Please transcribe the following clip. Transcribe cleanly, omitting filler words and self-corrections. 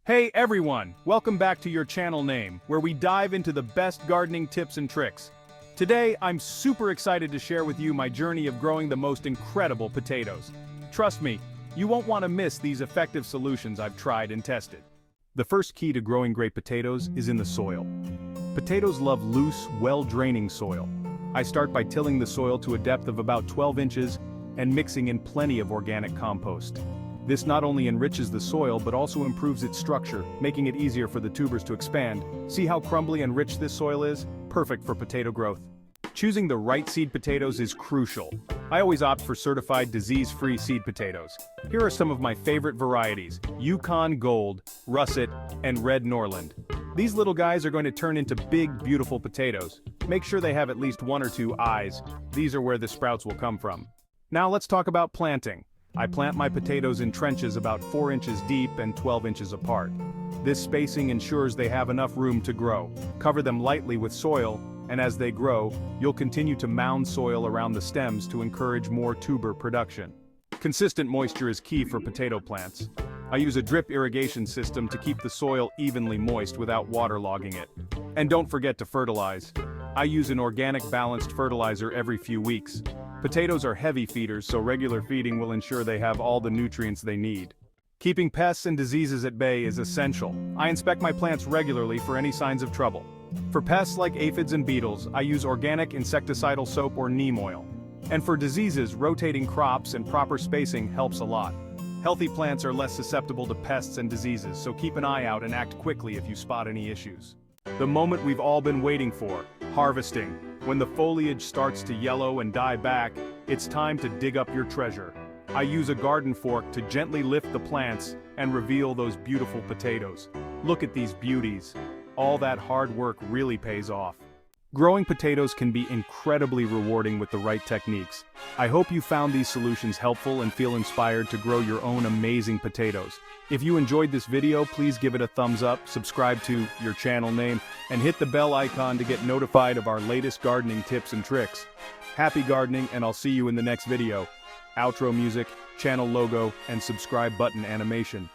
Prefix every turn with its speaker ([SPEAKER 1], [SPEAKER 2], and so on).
[SPEAKER 1] Hey everyone, welcome back to your channel name, where we dive into the best gardening tips and tricks. Today, I'm super excited to share with you my journey of growing the most incredible potatoes. Trust me, you won't want to miss these effective solutions I've tried and tested. The first key to growing great potatoes is in the soil. Potatoes love loose, well-draining soil. I start by tilling the soil to a depth of about 12 inches and mixing in plenty of organic compost. This not only enriches the soil but also improves its structure, making it easier for the tubers to expand. See how crumbly and rich this soil is? Perfect for potato growth. Choosing the right seed potatoes is crucial. I always opt for certified disease-free seed potatoes. Here are some of my favorite varieties: Yukon Gold, Russet, and Red Norland. These little guys are going to turn into big, beautiful potatoes. Make sure they have at least 1 or 2 eyes. These are where the sprouts will come from. Now let's talk about planting. I plant my potatoes in trenches about 4 inches deep and 12 inches apart. This spacing ensures they have enough room to grow. Cover them lightly with soil, and as they grow, you'll continue to mound soil around the stems to encourage more tuber production. Consistent moisture is key for potato plants. I use a drip irrigation system to keep the soil evenly moist without waterlogging it. And don't forget to fertilize. I use an organic balanced fertilizer every few weeks. Potatoes are heavy feeders, so regular feeding will ensure they have all the nutrients they need. Keeping pests and diseases at bay is essential. I inspect my plants regularly for any signs of trouble. For pests like aphids and beetles, I use organic insecticidal soap or neem oil. And for diseases, rotating crops and proper spacing helps a lot. Healthy plants are less susceptible to pests and diseases, so keep an eye out and act quickly if you spot any issues. The moment we've all been waiting for, harvesting. When the foliage starts to yellow and die back, it's time to dig up your treasure. I use a garden fork to gently lift the plants and reveal those beautiful potatoes. Look at these beauties. All that hard work really pays off. Growing potatoes can be incredibly rewarding with the right techniques. I hope you found these solutions helpful and feel inspired to grow your own amazing potatoes. If you enjoyed this video, please give it a thumbs up, subscribe to your channel name, and hit the bell icon to get notified of our latest gardening tips and tricks. Happy gardening, and I'll see you in the next video. Outro music, channel logo, and subscribe button animation.